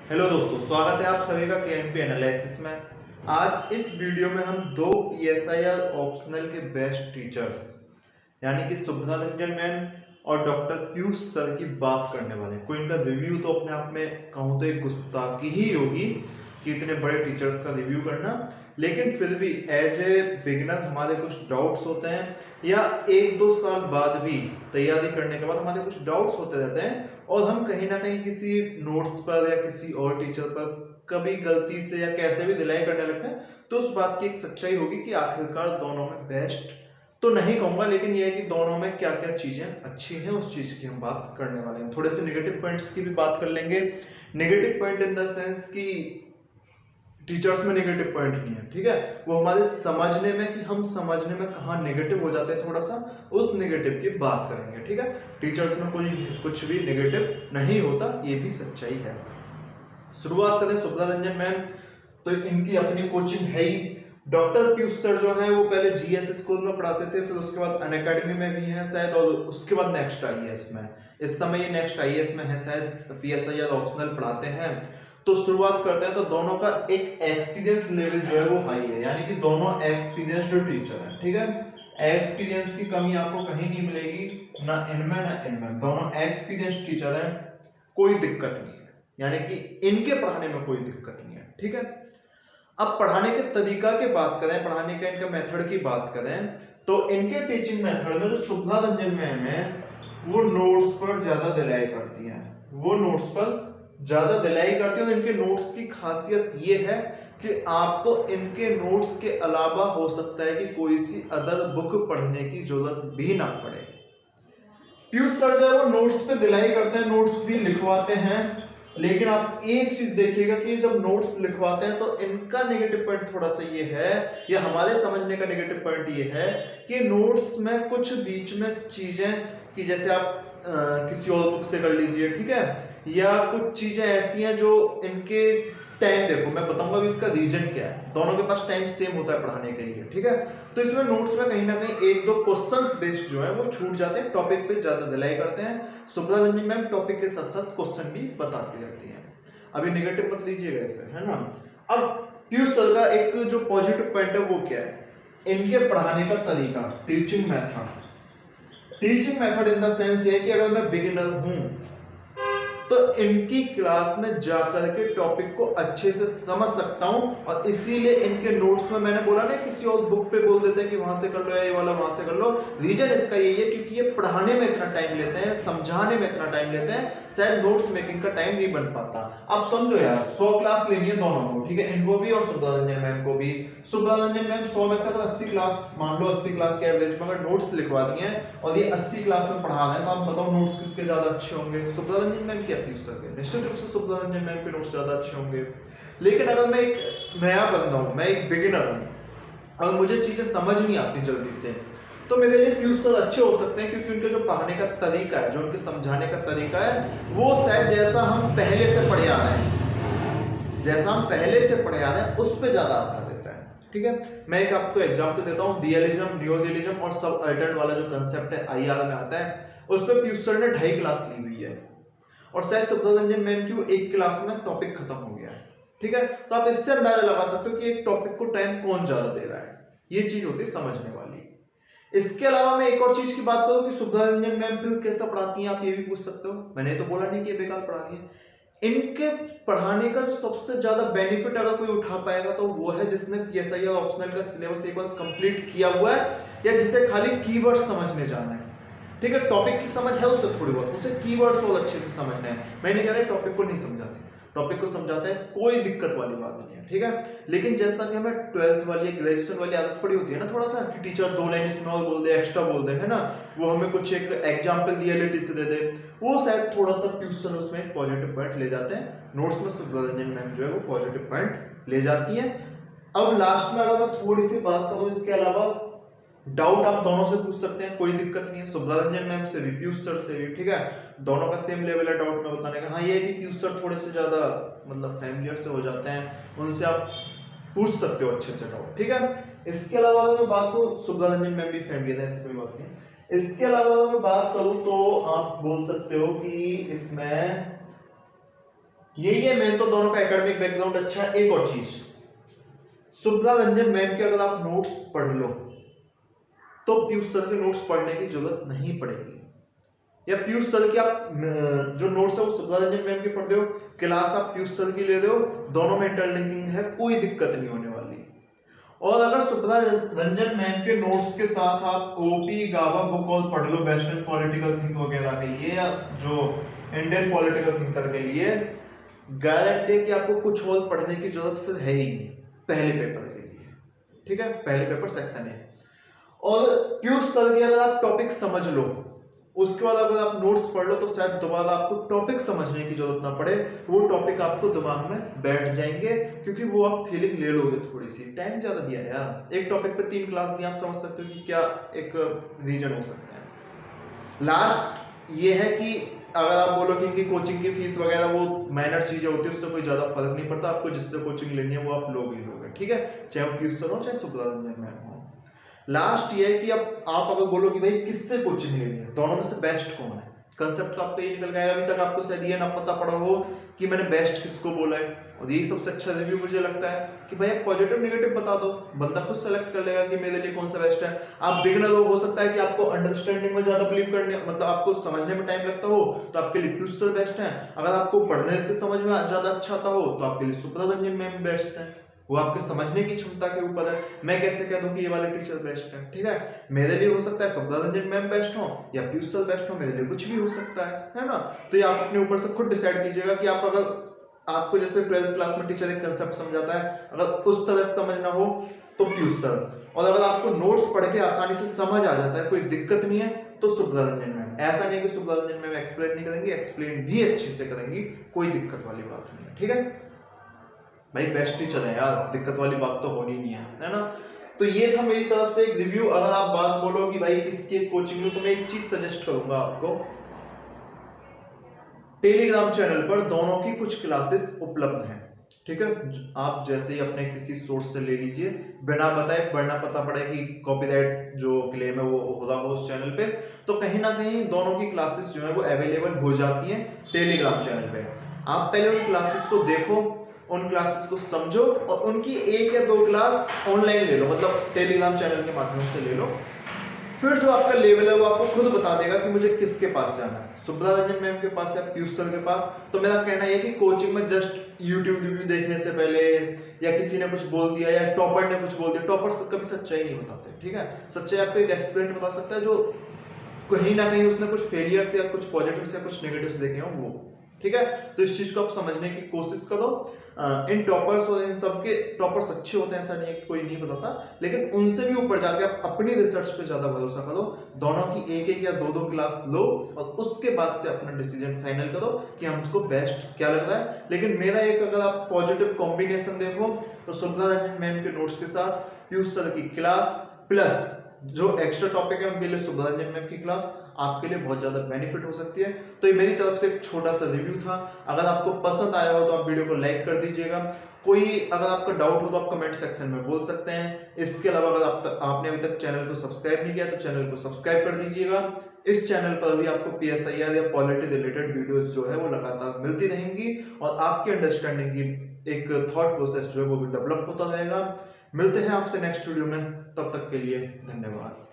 Hello दोस्तों, स्वागत है आप सभी का केएनपी एनालिसिस में। आज इस वीडियो में हम दो पीएसआईआर ऑप्शनल के बेस्ट टीचर्स यानी कि सुभद्रा रंजन मैम और डॉक्टर पीयूष सर की बात करने वाले हैं। कोई इनका रिव्यू तो अपने आप में कहूँ तो एक गुस्ताखी ही होगी कि इतने बड़े टीचर्स का रिव्यू करना, लेकिन फिर भी एज ए बिगिनर हमारे कुछ डाउट्स होते हैं या एक दो साल बाद भी तैयारी करने के बाद हमारे कुछ डाउट्स होते रहते हैं और हम कहीं ना कहीं किसी नोट्स पर या किसी और टीचर पर कभी गलती से या कैसे भी दिलाई करने लगते हैं, तो उस बात की एक सच्चाई होगी कि आखिरकार दोनों में बेस्ट तो नहीं कहूंगा, लेकिन यह है कि दोनों में क्या क्या चीजें अच्छी हैं उस चीज की हम बात करने वाले हैं। थोड़े से नेगेटिव पॉइंट्स की भी बात कर लेंगे। Negative point in the sense कि टीचर्स में नेगेटिव पॉइंट नहीं है, ठीक है, वो हमारे समझने में कि हम समझने में कहाँ नेगेटिव हो जाते हैं, थोड़ा सा उस नेगेटिव की बात करेंगे। ठीक है, टीचर्स में कोई कुछ भी नेगेटिव नहीं होता, ये भी सच्चाई है। शुरुआत करें सुभद्रा रंजन मैम, तो इनकी अपनी कोचिंग है ही। डॉक्टर पीयूष सर जो है वो पहले जीएस स्कूल में पढ़ाते थे, फिर उसके बाद अनअकैडमी में भी हैं शायद, और उसके बाद नेक्स्ट आईएएस में। इस समय ये नेक्स्ट आईएएस में है शायद, पीएसआईआर ऑप्शनल पढ़ाते हैं। तो शुरुआत करते हैं, तो दोनों का एक एक्सपीरियंस लेवल जो है वो हाई है, यानी कि दोनों एक्सपीरियंस्ड टीचर हैं। ठीक है, एक्सपीरियंस की कमी आपको कहीं नहीं मिलेगी, ना इनमें ना इनमें, दोनों एक्सपीरियंस टीचर हैं, कोई दिक्कत नहीं है, यानी कि इनके पढ़ाने में कोई दिक्कत नहीं है। ठीक है, अब पढ़ाने के तरीका की बात करें, पढ़ाने का इनका मेथड की बात करें, तो इनके टीचिंग मेथड में जो सुभद्रा रंजन मैम है वो नोट्स पर ज्यादा दिलाई करती हैं, वो नोट्स पर ज्यादा दिलाई करती है। और इनके नोट्स की खासियत ये है कि आपको इनके नोट्स के अलावा हो सकता है कि कोई सी अदर बुक पढ़ने की जरूरत भी ना पड़े। पीयूष सर जो है वो नोट्स पे दिलाई करते हैं, नोट्स भी लिखवाते हैं, लेकिन आप एक चीज देखिएगा कि जब नोट्स लिखवाते हैं तो इनका नेगेटिव पॉइंट थोड़ा सा ये है, या हमारे समझने का नेगेटिव पॉइंट ये है कि नोट्स में कुछ बीच में चीजें कि जैसे आप किसी और बुक से कर लीजिए, ठीक है, या कुछ चीजें ऐसी हैं जो इनके टाइम, देखो मैं बताऊंगा भी इसका रीजन क्या है, दोनों के पास टाइम सेम होता है पढ़ाने के लिए। ठीक है, तो इसमें नोट्स में कहीं ना कहीं एक दो क्वेश्चंस बेस्ड जो है वो छूट जाते हैं, टॉपिक पे ज्यादा दिलाई करते हैं। सुभद्रा रंजन मैम टॉपिक के साथ साथ क्वेश्चन भी बताती रहती हैं। अभी नेगेटिव मत लीजिएगा ऐसे, है ना। अब पीयूष सर का एक जो पॉजिटिव पॉइंट है वो क्या है, इनके पढ़ाने का तरीका, teaching method. Teaching method in the sense ये है कि अगर मैं बिगिनर हूं तो इनकी क्लास में जाकर के टॉपिक को अच्छे से समझ सकता हूं, और इसीलिए इनके नोट्स में मैंने बोला ना किसी और बुक पे बोल देते हैं कि वहां से कर लो या ये वाला वहां से कर लो। रीजन इसका यही है क्योंकि ये पढ़ाने में इतना टाइम लेते हैं, समझाने में इतना टाइम लेते हैं, शायद नोट्स मेकिंग का टाइम नहीं बन पाता। अब समझो यार, 100 क्लास लेनी है दोनों को, ठीक है, इनको भी और सुभद्रा रंजन मैम को भी। सुभद्रा रंजन मैम 100 में से अगर 80 क्लास मान लो, 80 क्लास के एवरेज में अगर नोट्स लिखवा दिए हैं और ये 80 क्लास में पढ़ा रहे हैं, तो आप बताओ नोट्स किसके ज्यादा अच्छे होंगे, सुभद्रा रंजन मैम की अपनी सर के? निश्चित रूप से सुभद्रा रंजन मैम के नोट्स ज्यादा अच्छे होंगे। लेकिन अगर मैं एक नया बंदा हूं, मैं एक बिगिनर हूं और मुझे चीजें समझ नहीं आती जल्दी से, तो मेरे लिए पीयूष सर अच्छे हो सकते हैं, क्योंकि उनके जो पढ़ाने का तरीका है, जो उनके समझाने का तरीका है, वो शायद जैसा हम पहले से पढ़े आ रहे हैं, जैसा हम पहले से पढ़े आ रहे हैं उस पर ज्यादा आधार देता है। ठीक है, मैं एक आपको एग्जांपल देता हूं, रियलिज्म, नियोरियलिज्म और सब अर्डन वाला जो कंसेप्ट है आईआर में आता है, उस पर पीयूष सर ने 2.5 क्लास ली हुई है, और शायद सुभद्रा रंजन मैम की वो 1 क्लास में टॉपिक खत्म हो गया है। ठीक है, तो आप इससे अंदाजा लगा सकते हो कि एक टॉपिक को टाइम कौन ज्यादा दे रहा है, ये चीज होती है समझने वाली। इसके अलावा मैं एक और चीज की बात करूं कि सुभद्रा रंजन मैम फिर कैसा पढ़ाती हैं, आप ये भी पूछ सकते हो। मैंने तो बोला नहीं कि ये बेकार पढ़ा रही है, इनके पढ़ाने का जो सबसे ज्यादा बेनिफिट अगर कोई उठा पाएगा तो वो है जिसने पीएसआईआर ऑप्शनल का सिलेबस एक बार कंप्लीट किया हुआ है, या जिसे खाली कीवर्ड समझने जाना है। ठीक है, टॉपिक की समझ है उसे थोड़ी बहुत, उसे कीवर्ड्स और अच्छे से समझना है। मैं नहीं कह रहा टॉपिक को नहीं समझाते, टॉपिक को समझाते हैं, कोई दिक्कत वाली बात नहीं है। ठीक है, लेकिन जैसा कि हमें 12th वाली ग्रेजुएशन वाली आदत पड़ी होती है ना, थोड़ा सा कि टीचर 2 लाइन इसमें और बोल दे, एक्स्ट्रा बोल दे, है ना, वो हमें कुछ एक एग्जांपल रियलिटी से दे दे, वो शायद थोड़ा सा ट्यूशन उसमें पॉजिटिव पॉइंट ले जाते हैं। नोट्स में सुभद्रा रंजन मैम जो है वो पॉजिटिव पॉइंट ले जाती है। अब लास्ट में अगर मैं थोड़ी सी बात करूं, इसके अलावा डाउट आप दोनों से पूछ सकते हैं, कोई दिक्कत नहीं है, सुभद्रा रंजन मैम से भी, पीयूष सर से भी। ठीक है, दोनों का सेम लेवल है डाउट में बताने का। हाँ, ये है कि पीयूष सर थोड़े से ज्यादा मतलब फैमिलियर से हो जाते हैं, उनसे आप पूछ सकते हो अच्छे से डाउट। ठीक है, इसके अलावा अगर मैं बात करूं, सुभद्रा रंजन मैम भी फैमिलियर है, ऐसी कोई बात नहीं। इसके अलावा अगर मैं बात करूं तो आप बोल सकते हो कि इसमें यही है मेन, तो दोनों का एकेडमिक बैकग्राउंड अच्छा है। एक और चीज, सुभद्रा रंजन मैम के अगर आप नोट्स पढ़ लो तो पीयूष सर के नोट्स पढ़ने की जरूरत नहीं पड़ेगी, या पीयूष सर की आप जो नोट्स है वो सुभद्रा रंजन मैम के पढ़ रहे हो, क्लास आप पीयूष सर की ले रहे हो, दोनों में इंटरलिंकिंग है, कोई दिक्कत नहीं होने वाली। और अगर सुभद्रा रंजन मैम के नोट्स के साथ आप ओपी गावा बुक और पढ़ लो वेस्टर्न पॉलिटिकल थिंक वगैरह के लिए, या जो इंडियन पॉलिटिकल थिंकर के लिए, गारंटी है कि आपको कुछ और पढ़ने की जरूरत फिर है ही नहीं पहले पेपर के लिए। ठीक है, पहले पेपर सेक्शन है। और पीयूष सर के अगर आप टॉपिक समझ लो, उसके बाद अगर आप नोट्स पढ़ लो तो शायद दोबारा आपको टॉपिक समझने की जरूरत ना पड़े, वो टॉपिक आपको दिमाग में बैठ जाएंगे, क्योंकि वो आप फीलिंग ले लोगे। थोड़ी सी टाइम ज्यादा दिया है यार, एक टॉपिक पे 3 क्लास दिया, आप समझ सकते हो कि क्या एक रीजन हो सकता है। लास्ट ये है कि अगर आप बोलो कि इनकी कोचिंग की फीस वगैरह वो माइनर चीजें होती है, उससे कोई ज्यादा फर्क नहीं पड़ता, आपको जिससे कोचिंग लेनी है वो आप लोग ही लोगे। ठीक है, चाहे वो पीयूष सर हो चाहे सुभद्रा रंजन मैम हो। लास्ट ये है कि अब आप अगर बोलो कि भाई किससे कोचिंग लेनी है, दोनों में से बेस्ट कौन है, कंसेप्ट तो आपको ये निकल गया। अभी तक आपको शायद ये ना पता पड़ा हो कि मैंने बेस्ट किसको बोला है, और यही सबसे अच्छा रिव्यू मुझे लगता है कि भाई आप पॉजिटिव नेगेटिव बता दो, बंदा खुद सेलेक्ट कर लेगा कि मेरे लिए कौन सा बेस्ट है। आप बिगिनर हो सकता है कि आपको अंडरस्टैंडिंग में ज्यादा बिलीव करने, मतलब आपको समझने में टाइम लगता हो, तो आपके लिए पीयूष सर बेस्ट है। अगर आपको पढ़ने से समझ में ज्यादा अच्छा आता हो तो आपके लिए सुभद्रा रंजन मैम बेस्ट है। वो आपके समझने की क्षमता के ऊपर है। मैं कैसे कह दूं कि ये वाले टीचर बेस्ट है। ठीक है, मेरे लिए हो सकता है सुभद्रा रंजन मैम बेस्ट हो या पीयूष सर बेस्ट हो, मेरे लिए कुछ भी हो सकता है ना। तो ये आप अपने ऊपर से खुद डिसाइड कीजिएगा कि आप अगर आपको जैसे 12th क्लास में टीचर एक कंसेप्ट समझाता है, अगर उस तरह से समझना हो तो पीयूष सर, और अगर आपको नोट्स पढ़ के आसानी से समझ आ जाता है, कोई दिक्कत नहीं है, तो सुभद्रा रंजन मैम। ऐसा नहीं कि सुभद्रा रंजन मैम एक्सप्लेन नहीं करेंगी, एक्सप्लेन भी अच्छे से करेंगी, कोई दिक्कत वाली बात नहीं है। ठीक है भाई, बेस्ट टीचर है यार, दिक्कत वाली बात तो होनी नहीं है ना। तो ये था मेरी तरफ से एक रिव्यू। अगर आप बात बोलो कि भाई किसकी कोचिंग लूं, तो मैं एक चीज सजेस्ट करूंगा आपको, टेलीग्राम चैनल पर दोनों की कुछ क्लासेस उपलब्ध हैं। ठीक है, आप जैसे ही अपने किसी सोर्स से ले लीजिए, बिना बताए वरना पता पड़े कि कॉपीराइट जो क्लेम है वो हो रहा हो उस चैनल पे, तो कहीं ना कहीं दोनों की क्लासेस जो है वो अवेलेबल हो जाती हैं टेलीग्राम चैनल पे। आप पहले उन क्लासेस को देखो, उन क्लासेस को समझो, और उनकी 1 या 2 क्लास ऑनलाइन ले लो, मतलब टेलीग्राम चैनल के माध्यम से ले लो। फिर जो आपका लेवल है वो आपको खुद बता देगा कि मुझे किसके पास जाना है, सुभद्रा रंजन मैम के पास या पीयूष सर के पास। तो मेरा कहना यह है कि कोचिंग में जस्ट यूट्यूब रिव्यू देखने से पहले, या किसी ने कुछ बोल दिया या टॉपर ने कुछ बोल दिया, टॉपर कभी सच्चाई नहीं बताते। ठीक है, सच्चाई आपको एक एस्पिरेंट बता सकता है जो कहीं ना कहीं उसने कुछ फेलियर से या कुछ पॉजिटिव से कुछ नेगेटिव देखे हो वो। ठीक है, तो इस चीज को आप समझने की कोशिश करो। इन टॉपर्स और इन सबके टॉपर्स अच्छे होते हैं ऐसा नहीं, कोई नहीं बताता, लेकिन उनसे भी ऊपर जाके आप अपनी रिसर्च पे ज्यादा भरोसा करो। दोनों की 1-1 या 2-2 क्लास लो, और उसके बाद से अपना डिसीजन फाइनल करो कि हमको बेस्ट क्या लग रहा है। लेकिन मेरा एक, अगर आप पॉजिटिव कॉम्बिनेशन देखो, तो सुभद्रा रंजन मैम के नोट्स के साथ पीयूष सर की क्लास प्लस जो एक्स्ट्रा टॉपिक है उनके लिए सुभद्रा रंजन मैम की क्लास आपके लिए बहुत ज्यादा बेनिफिट हो सकती है। तो ये मेरी तरफ से एक छोटा सा रिव्यू था। अगर आपको पसंद आया हो तो आप वीडियो को लाइक कर दीजिएगा। कोई अगर आपका डाउट हो तो आप कमेंट सेक्शन में बोल सकते हैं। इसके अलावा अगर आपने अभी तक चैनल को सब्सक्राइब नहीं किया तो चैनल को सब्सक्राइब कर दीजिएगा। इस चैनल पर भी आपको PSIR या पॉलिटी रिलेटेड वीडियोस जो है वो लगातार मिलती रहेंगी, और आपकी अंडरस्टैंडिंग की एक थॉट प्रोसेस जो है वो भी डेवलप होता रहेगा। मिलते हैं आपसे नेक्स्ट वीडियो में, तब तक के लिए धन्यवाद।